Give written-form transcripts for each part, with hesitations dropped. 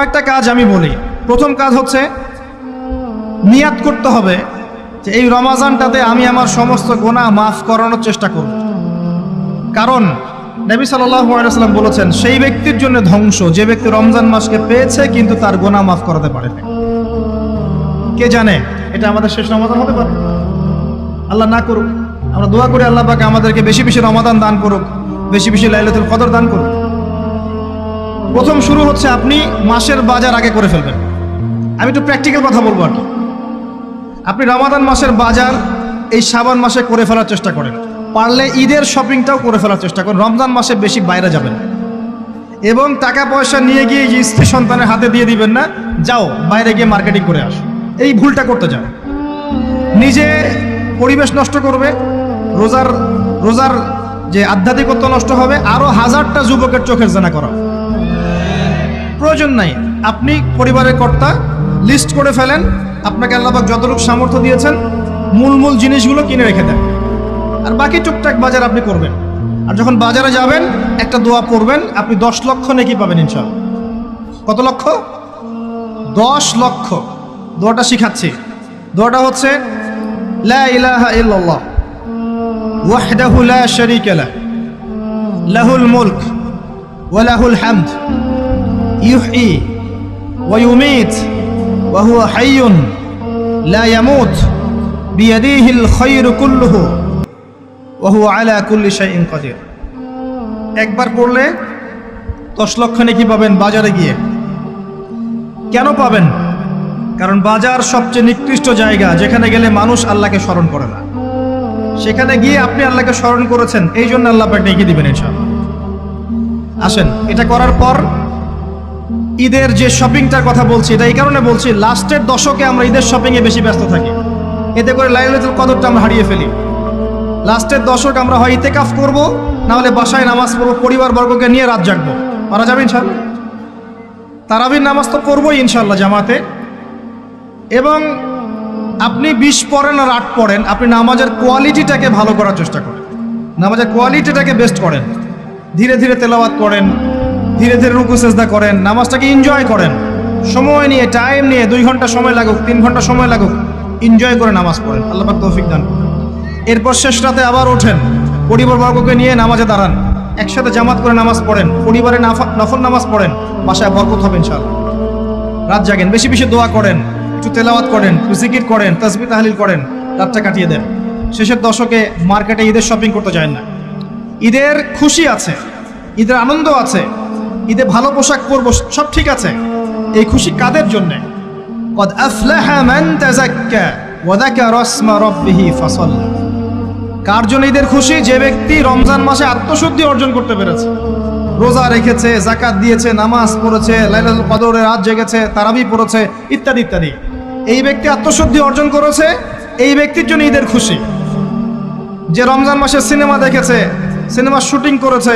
কয়েকটা কাজ আমি বলি। প্রথম কাজ হচ্ছে নিয়াত করতে হবে যে এই রমাজানটাতে আমি আমার সমস্ত গুনাহ মাফ করানোর চেষ্টা করব। কারণ নবী সাল্লাল্লাহু আলাইহি ওয়াসাল্লাম বলেছেন, সেই ব্যক্তির জন্য ধ্বংস যে ব্যক্তি রমজান মাসকে পেয়েছে কিন্তু তার গুনাহ মাফ করাতে পারেনি। কে জানে এটা আমাদের শেষ রমাদান হতে পারে? আল্লাহ না করুক। আমরা দোয়া করি আল্লাহ পাক আমাদেরকে বেশি বেশি রমাদান দান করুক, বেশি বেশি লাইলাতুল কদর দান করুক। প্রথম শুরু হচ্ছে আপনি মাসের বাজার আগে করে ফেলবেন। আমি একটু প্র্যাকটিক্যাল কথা বলবো আর কি। আপনি রমাদান মাসের বাজার এই শাবান মাসে করে ফেলার চেষ্টা করেন। পারলে ঈদের শপিংটাও করে ফেলার চেষ্টা করেন। রমজান মাসে বেশি বাইরে যাবেন এবং টাকা পয়সা নিয়ে গিয়ে স্ত্রী সন্তানের হাতে দিয়ে দিবেন না, যাও বাইরে গিয়ে মার্কেটিং করে আসো, এই ভুলটা করতে যান। নিজে পরিবেশ নষ্ট করবে, রোজার যে আধ্যাত্মিকত্ব নষ্ট হবে, আরো হাজারটা যুবকের চোখের জানা করা প্রয়োজন নাই। আপনি পরিবারের কর্তা, লিস্ট করে ফেলেন, আপনাকে আল্লাহ পাক যতটুকু সামর্থ্য দিয়েছেন মূল জিনিসগুলো কিনে রেখে দেন, আর বাকি টুকটাক বাজার আপনি করবেন। আর যখন বাজারে যাবেন একটা দোয়া পড়বেন, আপনি 10 লক্ষ নেকি পাবেন ইনশাআল্লাহ। কত লক্ষ? 10 লক্ষ। দোয়াটা শিখাচ্ছি। দোয়াটা হচ্ছে লা ইলাহা ইল্লাল্লাহ ওয়াহদাহু লা শারীকা লাহু লাহুল মুলক ওয়া লাহুল হামদ ইউহয়ী ওয়া ইউমীত ওয়া হুয়া হাইয়্যুন লা ইয়ামুত বিয়াদিহিল খায়রু কুল্লুহু ওয়া হুয়া আলা কুল্লি শাইইন কাদির। একবার পড়লে 10 লক্ষ নেকি পাবেন বাজারে গিয়ে। কেন পাবেন? কারণ বাজার সবচেয়ে নিকৃষ্ট জায়গা, যেখানে গেলে মানুষ আল্লাহকে স্মরণ করে না। সেখানে গিয়ে আপনি আল্লাহকে স্মরণ করেছেন, এই জন্য আল্লাহ পাক নেকি দিবেন ইনশাআল্লাহ। আসেন, এটা করার পর ঈদের যে শপিংটার কথা বলছি, এটা এই কারণে বলছি, লাস্টের দশকে আমরা ঈদের শপিংয়ে বেশি ব্যস্ত থাকি। এতে করে লাইলাতুল কদরটা আমরা হারিয়ে ফেলি। লাস্টের দশক আমরা হয় ইতিকাফ করব, না হলে বাসায় নামাজ পড়বো, পরিবারবর্গকে নিয়ে রাত জাগবো। পারা যাবে ইনশাআল্লাহ? তারাবির নামাজ তো পড়বোই ইনশাআল্লাহ জামাতে। এবং আপনি 20 পড়েন আর 8 পড়েন, আপনি নামাজের কোয়ালিটিটাকে ভালো করার চেষ্টা করেন, নামাজের কোয়ালিটিটাকে বেস্ট করেন। ধীরে ধীরে তেলাওয়াত করেন, ধীরে ধীরে রুকু সেজদা করেন, নামাজটাকে এনজয় করেন। সময় নিয়ে, টাইম নিয়ে, 2 ঘন্টা সময় লাগুক, 3 ঘন্টা সময় লাগুক, এনজয় করে নামাজ পড়েন। আল্লাহ পাক তৌফিক দান করুন। এরপর শেষ রাতে আবার ওঠেন, পরিবারবর্গকে নিয়ে নামাজে দাঁড়ান, একসাথে জামাত করে নামাজ পড়েন, পরিবারে নফল নামাজ পড়েন, বাসায় বরকত হবে ইনশাআল্লাহ। রাত জাগেন, বেশি বেশি দোয়া করেন, একটু তেলাওয়াত করেন, একটু জিকির করেন, তাসবিহ তাহলিল করেন, রাতটা কাটিয়ে দেন। শেষের দশকে মার্কেটে ঈদের শপিং করতে যায় না। ঈদের খুশি আছে, ঈদের আনন্দ আছে, ঈদে ভালো পোশাক পরবো, সব ঠিক আছে। এই খুশি কাদের জন্যে? কদ আফলাহা মান তাযাক্কা ওয়া যাকারা ইসমা রাব্বিহি ফাসাল্লা। কার জন্য ঈদের খুশি? যে ব্যক্তি রমজান মাসে আত্মশুদ্ধি অর্জন করতে পেরেছে, রোজা রেখেছে, যাকাত দিয়েছে, নামাজ পড়েছে, লাইলাতুল কদরে রাত জেগেছে, তারাবি পড়েছে, ইত্যাদি ইত্যাদি। এই ব্যক্তি আত্মশুদ্ধি অর্জন করেছে, এই ব্যক্তির জন্য ঈদের খুশি। যে রমজান মাসে সিনেমা দেখেছে, সিনেমার শুটিং করেছে,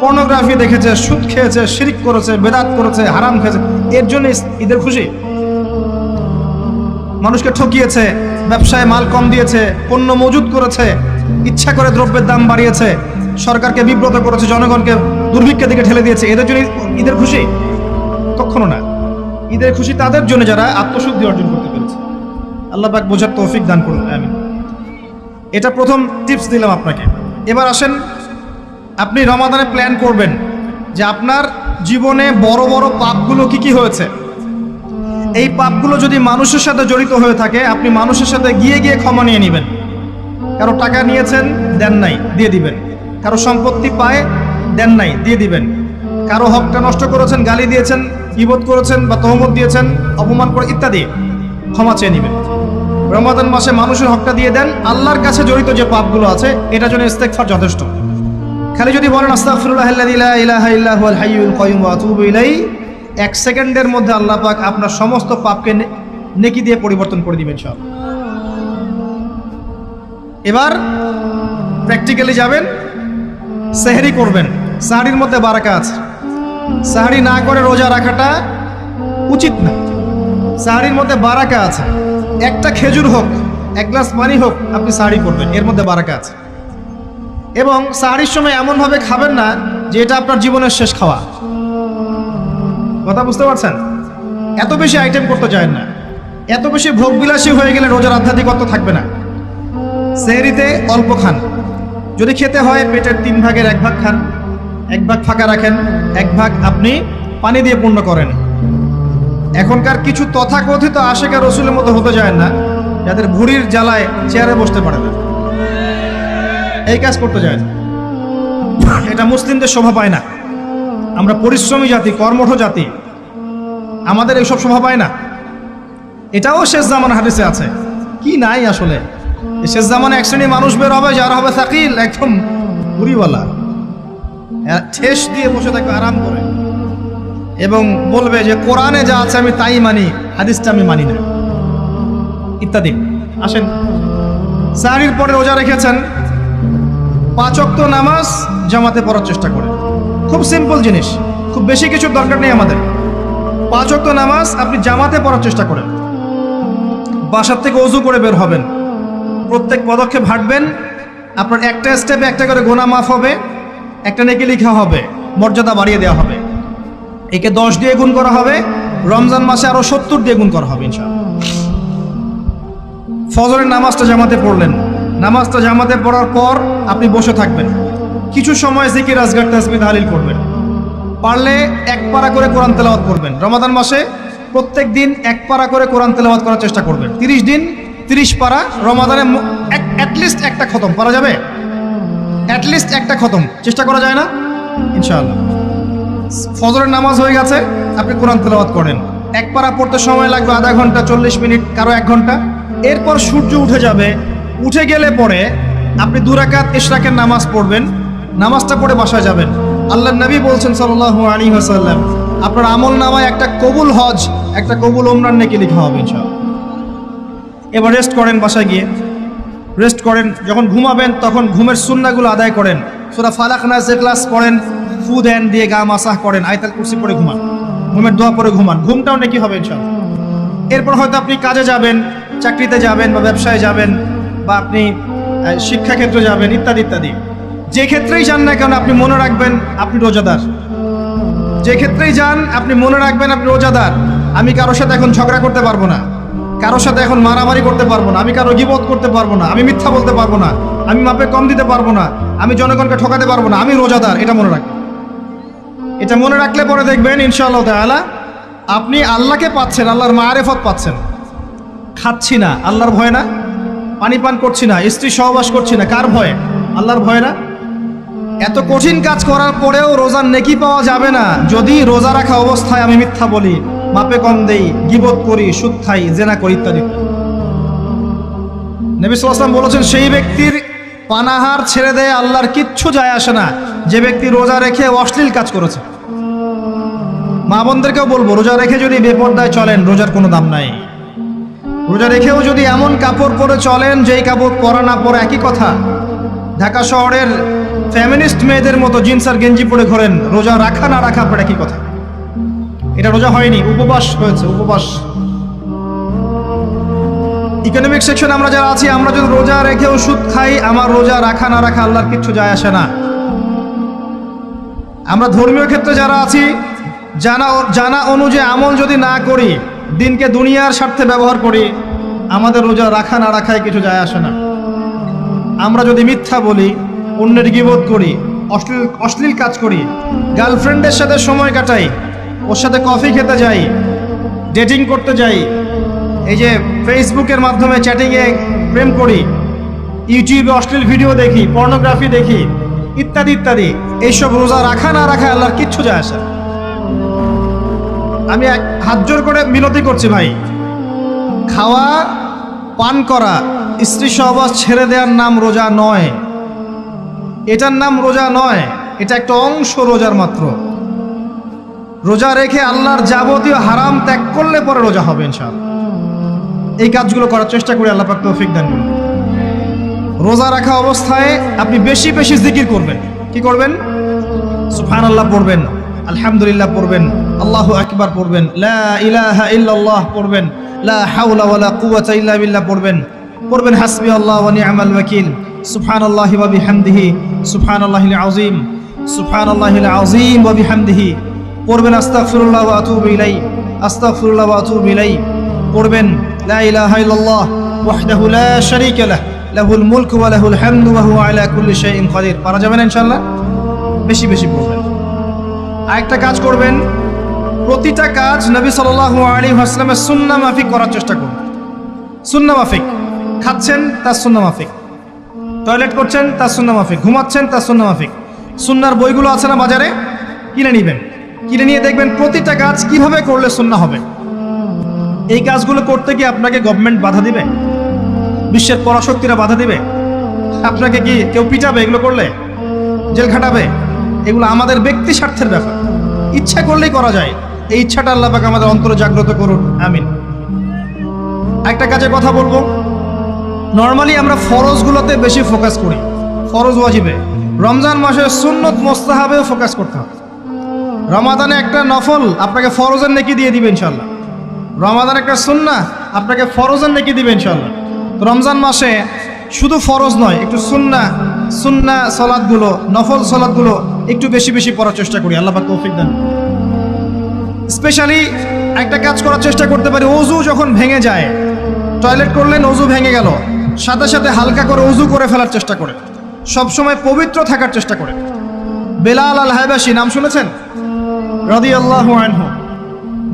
পর্নোগ্রাফি দেখেছে, সুদ খেয়েছে, শিরক করেছে, বেদাত করেছে, হারাম খেয়েছে, এর জন্য ঈদের খুশি। মানুষকে ঠকিয়েছে, ব্যবসায় মাল কম দিয়েছে, পণ্য মজুদ করেছে, ইচ্ছা করে দ্রব্যের দাম বাড়িয়েছে, সরকারকে বিব্রত করেছে, জনগণকে দুর্ভিক্ষের দিকে ঠেলে দিয়েছে, এদের জন্য ঈদের খুশি? কখনো না। ঈদের খুশি তাদের জন্য যারা আত্মশুদ্ধি অর্জন করতে পেরেছে। আল্লাহ পাক বোঝার তৌফিক দান করুন, আমিন। এটা প্রথম টিপস দিলাম আপনাকে। এবার আসেন, আপনি রমাদানে প্ল্যান করবেন যে আপনার জীবনে বড় বড় পাপগুলো কি হয়েছে। এই পাপগুলো যদি মানুষের সাথে জড়িত হয়ে থাকে, আপনি মানুষের সাথে গিয়ে গিয়ে ক্ষমা নিয়ে নেবেন। কারো টাকা নিয়েছেন, দেন নাই, দিয়ে দিবেন। কারো সম্পত্তি পায়, দেন নাই, দিয়ে দিবেন। কারো হকটা নষ্ট করেছেন, গালি দিয়েছেন, গীবত করেছেন বা তহমত দিয়েছেন, অপমান করে ইত্যাদি, ক্ষমা চেয়ে নেবেন। রমাদান মাসে মানুষের হকটা দিয়ে দেন। আল্লাহর কাছে জড়িত যে পাপগুলো আছে, এটার জন্য ইস্তেগফার যথেষ্ট। খালি যদি বলেন আস্তাগফিরুল্লাহাল্লাযী লা ইলাহা ইল্লা হুয়াল হাইয়ুল কাইয়্যুম ওয়া আতুবু ইলাইহি, 1 সেকেন্ডের মধ্যে আল্লাহ পাক আপনার সমস্ত পাপকে নেকি দিয়ে পরিবর্তন করে দিবেন সব। এবার প্র্যাকটিক্যালি যাবেন, সেহরি করবেন। সাহরির মধ্যে বারাকা আছে। সাহরি না করে রোজা রাখাটা উচিত না। সাহরির মধ্যে বারাকা আছে। একটা খেজুর হোক, 1 গ্লাস পানি হোক, আপনি সাহরি করবেন, এর মধ্যে বারাকা আছে। এবং সাহরির সময় এমনভাবে খাবেন না যে এটা আপনার জীবনের শেষ খাওয়া। কথা বুঝতে পারছেন? এত বেশি আইটেম করতে চায় না, এত বেশি ভোগবিলাসী হয়ে গেলে রোজার আধ্যাত্মিকত্ব থাকবে না। সেহরিতে অল্প খান, যদি খেতে হয় পেটের 3 ভাগের 1 ভাগ খান, 1 ভাগ ফাঁকা রাখেন, 1 ভাগ আপনি পানি দিয়ে পূর্ণ করেন। এখনকার কিছু তথাকথিত আশেকা রসুলের মতো হতে যায় না, যাদের ভুঁড়ির জ্বালায় চেয়ারে বসতে পারে না, এই কাজ করতে যায় না। এটা মুসলিমদের শোভা পায় না। আমরা পরিশ্রমী জাতি, কর্মঠ জাতি, আমাদের এইসব শোভা পায় না। এটাও শেষ জামানা হাদিসে আছে। কি নাই আসলে, শেষ জামানে এক শ্রেণী মানুষ বের হবে যারা হবে সাকিল, একদম ভুঁড়িওয়ালা, ঠেস দিয়ে বসে থাকবে আরাম করে, এবং বলবে যে কোরআনে যা আছে আমি তাই মানি, হাদিসটা আমি মানি না, ইত্যাদি। আসেন, সাহরির পরে রোজা রেখেছেন, 5 ওয়াক্ত নামাজ জামাতে পড়ার চেষ্টা করে। খুব সিম্পল জিনিস, খুব বেশি কিছুর দরকার নেই আমাদের। 5 ওয়াক্ত নামাজ আপনি জামাতে পড়ার চেষ্টা করেন। বাসার থেকে ওযু করে বের হবেন, প্রত্যেক পদক্ষেপ হাঁটবেন, আপনার একটা স্টেপে একটা করে গুনাহ মাফ হবে, একটা নেকি লেখা হবে, মর্যাদা বাড়িয়ে দেওয়া হবে। একে 10 দিয়ে গুণ করা হবে, রমজান মাসে আরো 70 দিয়ে গুণ করা হবে ইনশাআল্লাহ। ফজরের নামাজটা জামাতে পড়লেন, নামাজটা জামাতে পড়ার পর আপনি বসে থাকবেন, কিছু সময় জিকির আজগার তাসবিহ তাহলিল করবেন, পারলে 1 পারা করে কোরআন তেলাওয়াত করবেন। রমাদান মাসে প্রত্যেক দিন 1 পারা করে কোরআন তেলাওয়াত করার চেষ্টা করবেন। 30 দিন 30 পারা, রমাদানে অ্যাটলিস্ট একটা খতম করা যাবে, অ্যাটলিস্ট একটা খতম চেষ্টা করা যায় না ইনশাআল্লাহ। ফজরের নামাজ হয়ে গেছে, আপনি কোরআন তেলাওয়াত করেন। 1 পারা পড়তে সময় লাগবে আধা ঘন্টা, 40 মিনিট, কারো 1 ঘন্টা। এরপর সূর্য উঠে যাবে, উঠে গেলে পরে আপনি 2 রাকাত ইশরাকের নামাজ পড়বেন, নামাজটা পড়ে বাসায় যাবেন। আল্লাহর নবী বলছেন সাল্লাল্লাহু আলাইহি ওয়াসাল্লাম, আপনার আমল নামায় একটা কবুল হজ, একটা কবুল ওমরার নেকি লেখা হবে ইনশাআল্লাহ। এবার রেস্ট করেন, বাসায় গিয়ে রেস্ট করেন। যখন ঘুমাবেন তখন ঘুমের সুন্নাহগুলো আদায় করেন, সূরা ফালাক নাস ইখলাস পড়েন, ফু দেন, দিয়ে গা মাসাহ করেন, আয়াতুল কুরসি পড়ে ঘুমান, ঘুমের দোয়া পড়ে ঘুমান, ঘুমটাও নেকি হবে ইনশাআল্লাহ। এরপর হয়তো আপনি কাজে যাবেন, চাকরিতে যাবেন, বা ব্যবসায় যাবেন, বা আপনি শিক্ষাক্ষেত্রে যাবেন, ইত্যাদি ইত্যাদি। যে ক্ষেত্রেই যান না কেন আপনি মনে রাখবেন আপনি রোজাদার। যে ক্ষেত্রেই যান আপনি মনে রাখবেন আপনি রোজাদার। আমি কারোর সাথে এখন ঝগড়া করতে পারবো না, কারোর সাথে এখন মারামারি করতে পারবো না, আমি কারো গীবত করতে পারবো না, আমি মিথ্যা বলতে পারবো না, আমি মাপে কম দিতে পারবো না, আমি জনগণকে ঠকাতে পারবো না, আমি রোজাদার। এটা মনে রাখবেন। এটা মনে রাখলে পরে দেখবেন ইনশাআল্লাহ তাআলা আপনি আল্লাহকে পাচ্ছেন, আল্লাহর মারিফত পাচ্ছেন। খাচ্ছি না আল্লাহর ভয় না, পানি পান করছি না, স্ত্রী সহবাস করছি না, কার ভয়ে? আল্লাহর ভয় না। এত কঠিন কাজ করার পরেও রোজার নেকি পাওয়া যাবে না যদি রোজা রাখা অবস্থায় আমি মিথ্যা বলি, মাপে কম দেই, গীবত করি, সুদ খাই, জেনা করি ইত্যাদি। নবী সাল্লাল্লাহু আলাইহি ওয়াসাল্লাম বলেছেন সেই ব্যক্তির পানাহার ছেড়ে দেয় আল্লাহর কিচ্ছু যায় আসে না, যে ব্যক্তি রোজা রেখে অশ্লীল কাজ করেছে। মা বোনদেরকেও বলবো, রোজা রেখে যদি বেপরদায় চলেন রোজার কোনো দাম নাই। রোজা রেখেও যদি এমন কাপড় পরে চলেন যেই কাপড় পরা না পরে একই কথা, ঢাকা শহরের ফেমিনিস্ট মেয়েদের মতো জিন্স আর গেঞ্জি পরে ঘোরেন, রোজা রাখা না রাখা পরে একই কথা। এটা রোজা হয়নি, উপবাস হয়েছে, উপবাস। ইকোনমিক সেকশন আমরা যারা আছি, আমরা যদি রোজা রেখেও সুদ খাই, আমার রোজা রাখা না রাখা আল্লাহর কিচ্ছু যায় আসে না। আমরা ধর্মীয় ক্ষেত্রে যারা আছি, জানা অনুযায়ী আমল যদি না করি, দিনকে দুনিয়ার স্বার্থে ব্যবহার করি, আমাদের রোজা রাখা না রাখায় কিছু যায় আসে না। আমরা যদি মিথ্যা বলি, অন্যের গীবত করি, অশ্লীল কাজ করি, গার্লফ্রেন্ডের সাথে সময় কাটাই, ওর সাথে কফি খেতে যাই, ডেটিং করতে যাই, এই যে ফেসবুকের মাধ্যমে চ্যাটিংয়ে প্রেম করি, ইউটিউবে অশ্লীল ভিডিও দেখি, পর্নোগ্রাফি দেখি, ইত্যাদি ইত্যাদি, এইসব রোজা রাখা না রাখা আল্লাহর কিচ্ছু যায় আসে না। আমি হাত জোর করে মিনতি করছি ভাই, খাওয়া পান করা, স্ত্রী সহবাস ছেড়ে দেওয়ার নাম রোজা নয়, এটার নাম রোজা নয়, এটা একটা অংশ রোজার মাত্র। রোজা রেখে আল্লাহর যাবতীয় হারাম ত্যাগ করলে পরে রোজা হবে ইনশাআল্লাহ। এই কাজগুলো করার চেষ্টা করি, আল্লাহ পাক তৌফিক দান করুন। রোজা রাখা অবস্থায় আপনি বেশি বেশি জিকির করবেন। কি করবেন? সুবহানাল্লাহ পড়বেন, আলহামদুলিল্লাহ পড়বেন, আল্লাহু আকবার পড়বেন, লা ইলাহা ইল্লাল্লাহ পড়বেন, লা হাওলা ওয়ালা কুওয়াতা ইল্লা বিল্লাহ পড়বেন হাসবি আল্লাহ ওয়া নি'মাল ওয়াকিল, সুবহানাল্লাহি ওয়া বিহামদিহি, সুবহানাল্লাহিল আযীম, সুবহানাল্লাহিল আযীম ওয়া বিহামদিহি, পড়বেন আস্তাগফিরুল্লাহ ওয়া আতুবু ইলাইহি, আস্তাগফিরুল্লাহ ওয়া আতুবু ইলাইহি, পড়বেন লা ইলাহা ইল্লাল্লাহ ওয়াহদাহু লা শারীকা লাহ লাহুল মুলকু ওয়া লাহুল হামদু ওয়া হুয়া আলা কুল্লি শাইইন কাদির। পারা যাবে না ইনশাআল্লাহ? বেশি বেশি পড়বেন। আরেকটা কাজ করবেন, প্রতিটা কাজ নবী সাল্লাল্লাহু আলাইহি ওয়াসাল্লামের সুন্নাহ মাফিক করার চেষ্টা করুন। সুন্নাহ মাফিক, খাচ্ছেন তার সুন্নাহ মাফিক, টয়লেট করছেন তার সুন্নাহ মাফিক, ঘুমাচ্ছেন তার সুন্নাহ মাফিক। সুন্নাহর বইগুলো আছে না বাজারে, কিনে নেবেন, কিনে নিয়ে দেখবেন প্রতিটা কাজ কিভাবে করলে সুন্নাহ হবে। এই কাজগুলো করতে গিয়ে আপনাকে গভর্নমেন্ট বাধা দিবে, বিশ্বের পরাশক্তিরা বাধা দিবে, আপনাকে কি কেউ পিটাবে এগুলো করলে, জেল খাটাবে? এগুলো আমাদের ব্যক্তি স্বার্থের ব্যাপার, ইচ্ছা করলেই করা যায়। এই ইচ্ছাটা আল্লাহ পাক আমাদের অন্তরে জাগ্রত করুন, আমিন। একটা কাজের কথা বলবো, নর্মালি আমরা ফরজগুলোতে বেশি ফোকাস করি, ফরজ ওয়াজিবে। রমজান মাসে সুন্নত মোস্তাহাবেও ফোকাস করতে হবে। রমাদানে একটা নফল আপনাকে ফরজের নেকি দিয়ে দিবে ইনশাল্লাহ, রমাদান একটা সুন্নাহ আপনাকে ফরজের নেকি দিবে ইনশাল্লাহ। তো রমজান মাসে শুধু ফরজ নয়, একটু সুন্নাহ সালাতগুলো, নফল সালাতগুলো একটু বেশি বেশি পড়ার চেষ্টা করি, আল্লাহ পাক তৌফিক দেন। স্পেশালি একটা কাজ করার চেষ্টা করতে পারি, ওযু যখন ভেঙে যায়, টয়লেট করলেন ওযু ভেঙে গেল, সাথে সাথে হালকা করে ওযু করে ফেলার চেষ্টা করে, সবসময় পবিত্র থাকার চেষ্টা করে। বেলাল আল হাবাশি নাম শুনেছেন? রাদিয়াল্লাহু আনহু।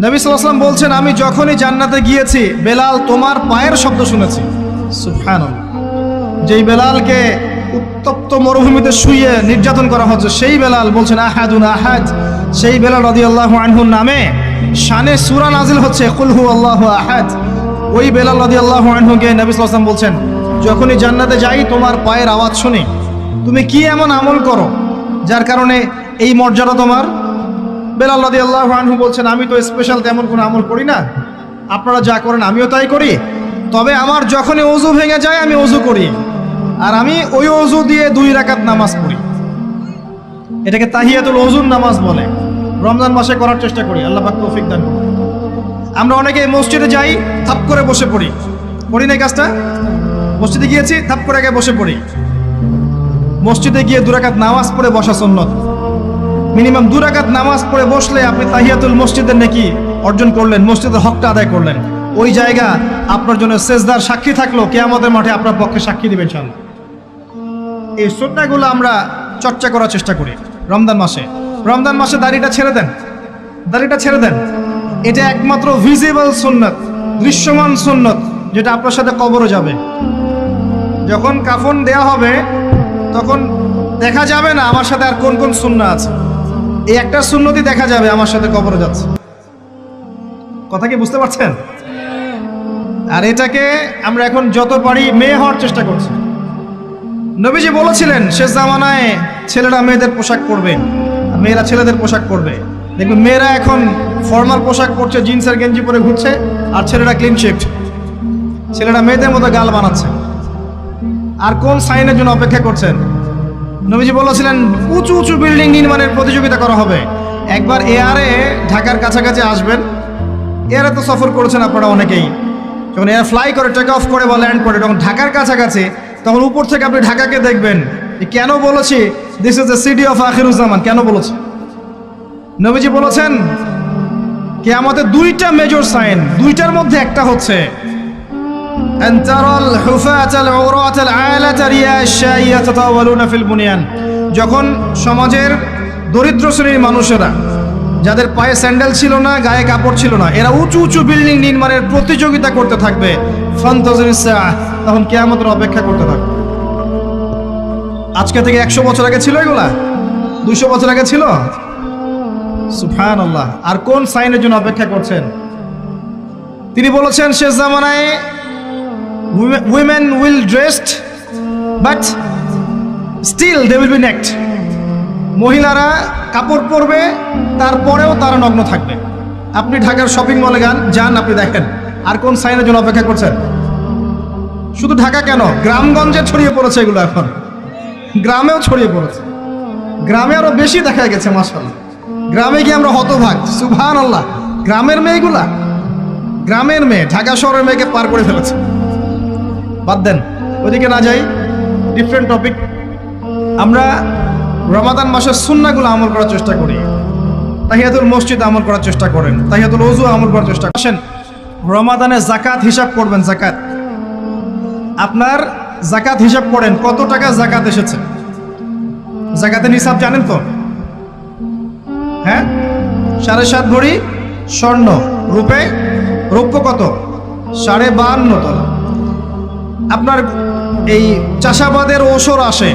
নবী সাল্লাল্লাহু আলাইহি ওয়াসাল্লাম বলছেন, আমি যখনই জান্নাতে গিয়েছি বেলাল তোমার পায়ের শব্দ শুনেছি। সুবহানাল্লাহ। যেই বেলালকে উত্তপ্ত মরুভূমিতে শুইয়ে নির্যাতন করা হচ্ছে, সেই বেলাল বলছেন আহাদুন আহাদ। সেই বেলাল রাদিয়াল্লাহু আনহুর নামে শানে সূরা নাজিল হচ্ছে কুল হুয়াল্লাহু আহাদ। ওই বেলাল রাদিয়াল্লাহু আনহুকে নবী সাল্লাল্লাহু আলাইহি ওয়াসাল্লাম বলছেন, যখনই জান্নাতে যাই তোমার পায়ের আওয়াজ শুনি, তুমি কি এমন আমল করো যার কারণে এই মর্যাদা তোমার? বেলাল রাদিয়াল্লাহু আনহু বলছেন, আমি তো স্পেশাল তেমন কোনো আমল করি না, আপনারা যা করেন আমিও তাই করি, তবে আমার যখনই ওযু ভেঙে যায় আমি ওযু করি, আর আমি ওই ওযু দিয়ে 2 রাকাত নামাজ পড়ি। এটাকে তাহিয়াতুল ওযুর নামাজ বলে। রমজান মাসে করার চেষ্টা করি, আল্লাহ পাক তৌফিক দান করুন। আমরা অনেকে মসজিদে যাই, থাপ করে বসে পড়ি, করি না কাজটা? মসজিদে গিয়েছি, থাপ করে আগে বসে পড়ি। মসজিদে গিয়ে 2 রাকাত নামাজ পড়ে বসা সুন্নত। মিনিমাম 2 রাকাত নামাজ পড়ে বসলে আপনি তাহিয়াতুল মসজিদের নেকি অর্জন করলেন, মসজিদের হকটা আদায় করলেন। ওই জায়গা আপনার জন্য সেজদার সাক্ষী থাকলো, কিয়ামতের মাঠে আপনার পক্ষে সাক্ষী দিবেন ইনশাআল্লাহ। এই সুন্নাহগুলো আমরা চর্চা করার চেষ্টা করি রমজান মাসে। রমজান মাসে দাড়িটা ছেড়ে দেন, দাড়িটা ছেড়ে দেন। এটা একমাত্র ভিজিবল সুন্নাত, দৃশ্যমান সুন্নাত, যেটা আপনার সাথে কবরও যাবে। যখন কাফন দেয়া হবে তখন দেখা যাবে না আমার সাথে আর কোন কোন সুন্নাহ আছে, এই একটা সুন্নতই দেখা যাবে আমার সাথে কবরে যাচ্ছে। কথা কি বুঝতে পারছেন? আর এটাকে আমরা এখন যত পারি মেয়ে হওয়ার চেষ্টা করছি। নবীজি বলেছিলেন শেষ জামানায় ছেলেরা মেয়েদের পোশাক পরবে, আর মেয়েরা ছেলেদের পোশাক পরবে। দেখবেন মেয়েরা এখন ফর্মাল পোশাক পরছে, জিন্স আর গেঞ্জি পরে ঘুরছে, আর ছেলেরা ক্লিন শেভড। ছেলেরা মেয়েদের মতো গাল বানাচ্ছে। আর কোন সাইনের জন্য অপেক্ষা করছেন? নবীজি বলেছিলেন উঁচু উঁচু বিল্ডিং নির্মাণের প্রতিযোগিতা করা হবে। একবার এয়ারে ঢাকার কাছাকাছি আসবেন, এয়ারে তো সফর করেছেন আপনারা অনেকেই। যখন এয়ার ফ্লাই করে, টেক অফ করে বা ল্যান্ড করে, যখন ঢাকার কাছাকাছি, তখন উপর থেকে আপনি ঢাকাকে দেখবেন। কেন বলেছি this is the city of Akhiruzzaman? কেন বলেছি? নবীজি বলেছেন কিয়ামতের 2টা মেজর সাইন, 2টার মধ্যে একটা হচ্ছে যখন সমাজের দরিদ্র শ্রেণীর মানুষেরা, যাদের পায়ে স্যান্ডেল ছিল না, গায়ে কাপড় ছিল না, এরা উঁচু উঁচু বিল্ডিং নির্মাণের প্রতিযোগিতা করতে থাকবে, তখন কিয়ামতের অপেক্ষা করতে থাকবে। আজকে থেকে 100 বছর আগে ছিল এগুলা? 200 বছর আগে ছিল? সুবহানাল্লাহ। আর কোন সাইনের জন্য অপেক্ষা করছেন? তিনি বলেছেন শেষ জামানায় women will dressed but still they will be naked. মহিলারা কাপড় পরবে, তারপরেও তারা নগ্ন থাকবে। আপনি ঢাকার শপিং মলে যান, আপনি দেখেন। আর কোন সাইনের জন্য অপেক্ষা করছেন? শুধু ঢাকা কেন, গ্রামগঞ্জে ছড়িয়ে পড়েছে এগুলো, এখন গ্রামেও ছড়িয়ে পড়েছে। গ্রামে আরো বেশি দেখা গেছে মাশাআল্লাহ। গ্রামে গিয়ে আমরা হতভাগ, সুবহানাল্লাহ। গ্রামের মেয়েগুলা, গ্রামের মেয়ে ঢাকা শহরের মেয়েকে পার করে ফেলেছে। বাদ দেন, ওইদিকে না যাই, ডিফারেন্ট টপিক। আমরা রমাদান মাসের সুন্নাহগুলো আমল করার চেষ্টা করি। তাহিয়াতুল মসজিদ আমল করার চেষ্টা করেন, তাহিয়াতুল ওযু আমল করার চেষ্টা করেন। রমাদানে যাকাত হিসাব করবেন। যাকাত, আপনার যাকাত হিসাব করেন, কত টাকা যাকাত এসেছে। যাকাতের হিসাব জানেন তো? হ্যাঁ, 7.5 ভরি স্বর্ণ, রৌপ্য কত? 52.5 তলা। আপনার এই চাষাবাদের ওসর আসে,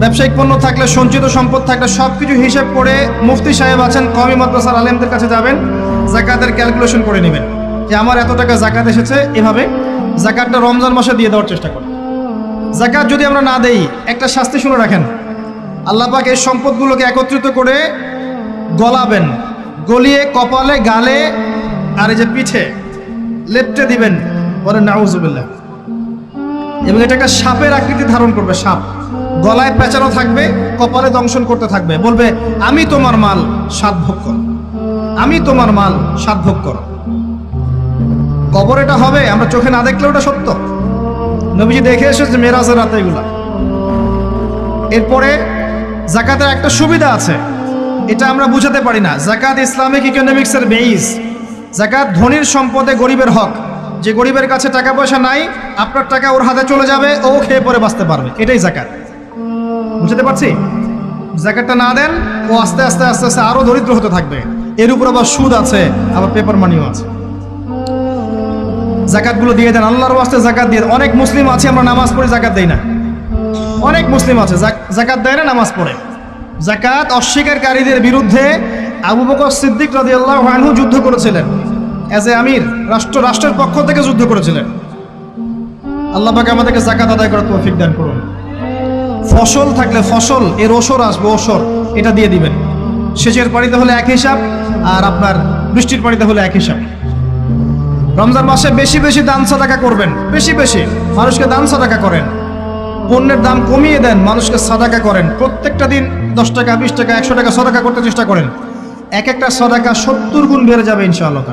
ব্যবসায়িক পণ্য থাকলে, সঞ্চিত সম্পদ থাকলে সব কিছু হিসেব করে মুফতি সাহেব আছেন, কওমি মাদ্রাসার আলেমদের কাছে যাবেন, যাকাতের ক্যালকুলেশন করে নেবেন যে আমার এত টাকা যাকাত এসেছে। এভাবে যাকাতটা রমজান মাসে দিয়ে দেওয়ার চেষ্টা করেন। যাকাত যদি আমরা না দেই, একটা শাস্তি শুনে রাখেন, আল্লাহ পাক এই সম্পদগুলোকে একত্রিত করে গলাবেন, গলিয়ে কপালে, গালে আর এই যে পিঠে লেপটে দিবেন, বলেন নাউজুবিল্লাহ। এবং এটা একটা সাপের আকৃতি ধারণ করবে, সাপ গলায় পেঁচানো থাকবে, কপালে দংশন করতে থাকবে, বলবে আমি তোমার মাল সাত ভোগ করো, আমি তোমার মাল সাত ভোগ করো। কবর এটা হবে, আমরা চোখে না দেখলে ওটা সত্য। নবীজি দেখে এসেছে মেরাজের রাতে এগুলা। এরপরে যাকাতের একটা সুবিধা আছে, এটা আমরা বুঝাতে পারি না। যাকাত ইসলামিক ইকোনমিক্সের বেইস। যাকাত ধনীর সম্পদে গরিবের হক। যে গরিবের কাছে টাকা পয়সা নাই, আপনার টাকা ওর হাতে চলে যাবে, ও খেয়ে পরে বাঁচতে পারবে, এটাই যাকাত। বুঝতে পারছি? যাকাতটা না দেন, ও আস্তে আস্তে আস্তে আস্তে আরো দরিদ্র হতে থাকবে। এর উপর আবার সুদ আছে, আবার পেপার মানিও আছে। যাকাতগুলো দিয়ে দেন, আল্লাহর ওয়াস্তে যাকাত দিয়ে দেন। অনেক মুসলিম আছে আমরা নামাজ পড়ে যাকাত দেই না। অনেক মুসলিম আছে যাকাত দেয় না, নামাজ পড়ে। যাকাত অস্বীকারীদের বিরুদ্ধে আবু বকর সিদ্দিক রাদিয়াল্লাহু আনহু যুদ্ধ করেছিলেন। এজ এ আমির, রাষ্ট্রের পক্ষ থেকে যুদ্ধ করেছিলেন। আল্লাহ পাক আমাদেরকে যাকাত আদায় করার তৌফিক দান করুন। ফসল থাকলে ফসল, এর ওসর আসবে, ওসর এটা দিয়ে দিবেন। সেচের পানিতে হলে এক হিসাব, আর আপনার বৃষ্টির পানিতে হলে এক হিসাব। রমজান মাসে বেশি বেশি দান সাদাকা করবেন, বেশি বেশি মানুষকে দান সাদাকা করেন। পণ্যের দাম কমিয়ে দেন, মানুষকে সাদাকা করেন। প্রত্যেকটা দিন 10 টাকা, 20 টাকা, 100 টাকা সাদাকা করতে চেষ্টা করেন। এক একটা সাদাকা 70 গুণ বেড়ে যাবে ইনশাআল্লাহ।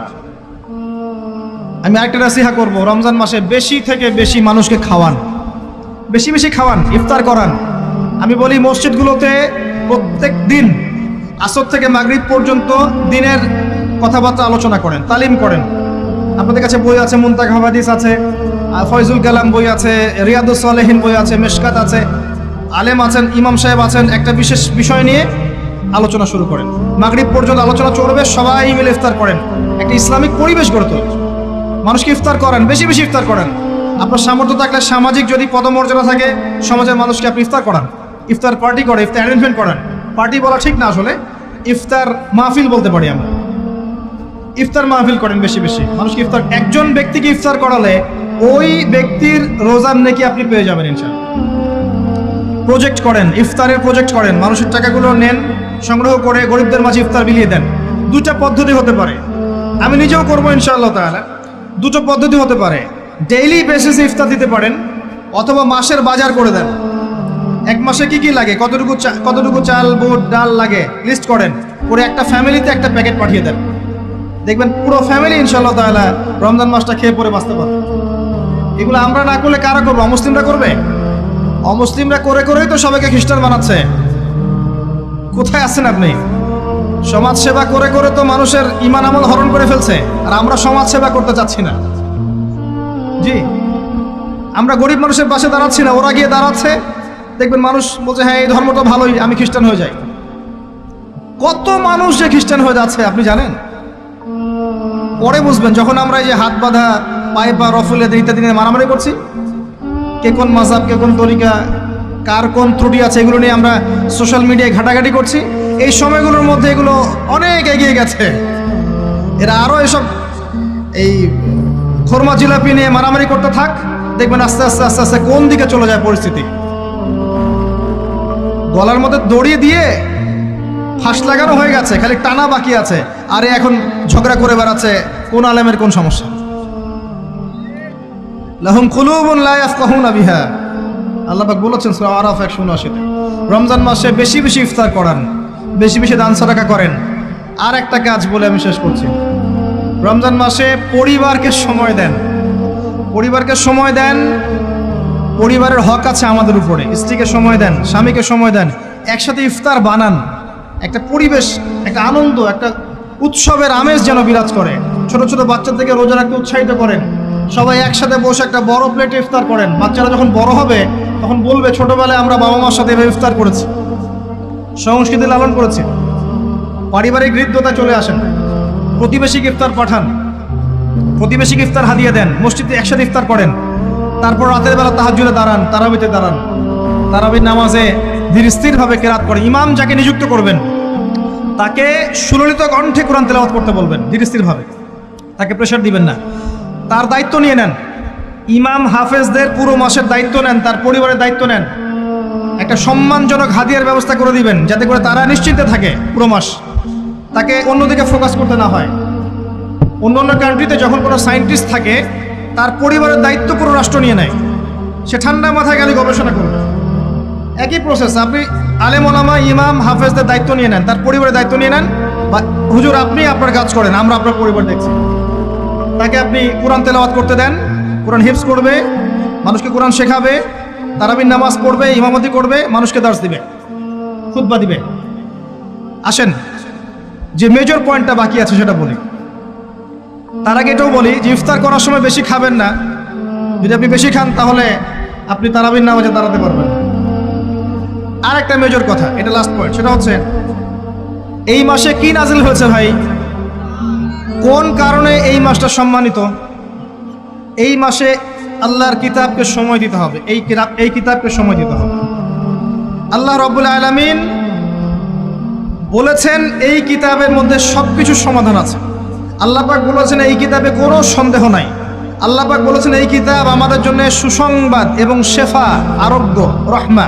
আমি আরেকটা নসিহত করব, রমজান মাসে বেশি থেকে বেশি মানুষকে খাওয়ান, বেশি বেশি খাওয়ান, ইফতার করান। আমি বলি মসজিদগুলোতে প্রত্যেক দিন আসর থেকে মাগরিব পর্যন্ত দিনের কথাবার্তা আলোচনা করেন, তালিম করেন। আপনাদের কাছে বই আছে, মুনতাকা হাদিস আছে, ফয়জুল কালাম বই আছে, রিয়াদুস সালেহিন বই আছে, মিশকাত আছে, আলেম আছেন, ইমাম সাহেব আছেন। একটা বিশেষ বিষয় নিয়ে আলোচনা শুরু করেন, মাগরিব পর্যন্ত আলোচনা চলবে, সবাই মিলে ইফতার করেন। একটা ইসলামিক পরিবেশ গড়ে তোলেন, মানুষকে ইফতার করেন, বেশি বেশি ইফতার করেন। আপনার সামর্থ্য থাকলে, সামাজিক যদি পদমর্যাদা থাকে, সমাজের মানুষকে আপনি ইফতার করান, ইফতার পার্টি করে, ইফতার অ্যারেঞ্জমেন্ট করেন। পার্টি বলা ঠিক না, আসলে ইফতার মাহফিল বলতে পারি আমরা। ইফতার মাহফিল করেন বেশি বেশি, মানুষকে ইফতার। একজন ব্যক্তিকে ইফতার করালে ওই ব্যক্তির রোজার নেকি আপনি পেয়ে যাবেন ইনশাআল্লাহ। প্রজেক্ট করেন, ইফতারের প্রজেক্ট করেন, মানুষের টাকাগুলো নেন, সংগ্রহ করে গরিবদের মাঝে ইফতার বিলিয়ে দেন। দুইটা পদ্ধতি হতে পারে, আমি নিজেও করবো ইনশাআল্লাহ তাআলা। দুটো পদ্ধতি হতে পারে, ডেইলি বেসিসে ইফতার দিতে পারেন, অথবা মাসের বাজার করে দেন। এক মাসে কি কি লাগে, কতটুকু চাল, বুট, ডাল লাগে লিস্ট করেন, করে একটা ফ্যামিলিতে একটা প্যাকেট পাঠিয়ে দেন। দেখবেন পুরো ফ্যামিলি ইনশাআল্লাহ তাআলা রমজান মাসটা খেয়ে পরে বাঁচতে পারবে। এগুলো আমরা না করলে কারা করবো? অমুসলিমরা করবে। অমুসলিমরা করে করেই তো সবাইকে খ্রিস্টান বানাচ্ছে। কোথায় আছেন আপনি? সমাজ সেবা করে করে তো মানুষের ঈমান আমল হরণ করে ফেলছে, আর আমরা সমাজ সেবা করতে চাচ্ছি না। জি, আমরা গরিব মানুষের পাশে দাঁড়াচ্ছি না, ওরা গিয়ে দাঁড়াচ্ছে। দেখবেন মানুষ বলছে হ্যাঁ এই ধর্মটা ভালোই, আমি খ্রিস্টান হয়ে যাই। কত মানুষ যে খ্রিস্টান হয়ে যাচ্ছে আপনি জানেন? পরে বুঝবেন, যখন আমরা এই যে হাত বাঁধা, পায়ে পা রফুলে ইত্যাদি নিয়ে মারামারি করছি, কে কোন মাযহাব, কে কোন তরিকা, কার কোন ত্রুটি আছে, এগুলো নিয়ে আমরা সোশ্যাল মিডিয়ায় ঘাটাঘাটি করছি। এই সময়গুলোর মধ্যে এগুলো অনেক এগিয়ে গেছে। এরা আরো এসব এই খোরমা জিলাপি নিয়ে মারামারি করতে থাক, দেখবেন আস্তে আস্তে আস্তে আস্তে কোন দিকে চলে যায় পরিস্থিতি। গলার মধ্যে দড়ি দিয়ে ফাঁস লাগানো হয়ে গেছে, খালি টানা বাকি আছে। আরে এখন ঝগড়া করে বেড়াচ্ছে কোন আলেমের কোন সমস্যা। লাহুম কুলুবুন লা ইয়াফকাহুনা বিহা, আল্লাহ পাক বলেছেন সূরা আরাফ 179-তে। রমজান মাসে বেশি বেশি ইফতার করান, বেশি বেশি দান সাদাকা করেন। আর একটা কাজ বলে আমি শেষ করছি, রমজান মাসে পরিবারকে সময় দেন। পরিবারকে সময় দেন, পরিবারের হক আছে আমাদের উপরে। স্ত্রীকে সময় দেন, স্বামীকে সময় দেন, একসাথে ইফতার বানান, একটা পরিবেশ, একটা আনন্দ, একটা উৎসবের আমেজ যেন বিরাজ করে। ছোট ছোট বাচ্চা থেকে রোজা রাখতে উৎসাহিত করেন, সবাই একসাথে বসে একটা বড় প্লেটে ইফতার করেন। বাচ্চারা যখন বড় হবে তখন বলবে ছোটবেলায় আমরা বাবা মার সাথে এভাবে ইফতার করেছি, সংস্কৃতি লালন করেছি। পারিবারিক হৃদ্যতায় চলে আসেন, প্রতিবেশীকে ইফতার পাঠান, প্রতিবেশীকে ইফতার হাদিয়ে দেন, মসজিদে একসাথে ইফতার করেন। তারপর রাতের বেলা তাহাজ্জুদে দাঁড়ান, তারাবিতে দাঁড়ান, তারাবির নামাজে ধীর স্থিরভাবে কেরাত করেন। ইমাম যাকে নিযুক্ত করবেন তাকে সুললিত কণ্ঠে কোরআন তেলাওয়াত করতে বলবেন, ধীর স্থিরভাবে, তাকে প্রেশার দিবেন না। তার দায়িত্ব নিয়ে নেন। ইমাম হাফেজদের পুরো মাসের দায়িত্ব নেন, তার পরিবারের দায়িত্ব নেন। একটা সম্মানজনক হাদিয়ার ব্যবস্থা করে দিবেন যাতে করে তারা নিশ্চিন্তে থাকে পুরো মাস, তাকে অন্যদিকে ফোকাস করতে না হয়। অন্য অন্য কান্ট্রিতে যখন কোনো সায়েন্টিস্ট থাকে তার পরিবারের দায়িত্ব পুরো রাষ্ট্র নিয়ে নেয়, সে ঠান্ডা মাথায় গেলে গবেষণা করবে। একই প্রসেস, আপনি আলেম ওলামা ইমাম হাফেজদের দায়িত্ব নিয়ে নেন, তার পরিবারের দায়িত্ব নিয়ে নেন। বা হুজুর আপনি আপনার কাজ করেন, আমরা আপনার পরিবার দেখছি। তাকে আপনি কোরআন তেলাওয়াত করতে দেন, কোরআন হিফজ করবে, মানুষকে কোরআন শেখাবে, তারাবির নামাজ পড়বে, ইমামতি করবে, মানুষকে দার্স দিবে, খুতবা দিবে। আসেন যে মেজর পয়েন্টটা বাকি আছে সেটা বলি। তার আগে এটাও বলি যে ইফতার করার সময় বেশি খাবেন না। যদি আপনি বেশি খান তাহলে আপনি তারাবির নামাজে দাঁড়াতে পারবেন। আর একটা মেজর কথা, এটা লাস্ট পয়েন্ট, সেটা হচ্ছে এই মাসে কি নাজিল হয়েছে ভাই, কোন কারণে এই মাসটা সম্মানিত। এই মাসে আল্লাহর কিতাবকে সময় দিতে হবে, এই কিতাবকে সময় দিতে হবে। আল্লাহ রাব্বুল আলামিন বলেছেন এই কিতাবের মধ্যে সবকিছুর সমাধান আছে। আল্লাহ পাক বলেছেন এই কিতাবে কোনো সন্দেহ নাই। আল্লাহ পাক বলেছেন এই কিতাব আমাদের জন্য সুসংবাদ এবং শেফা, আরোগ্য, রহমা।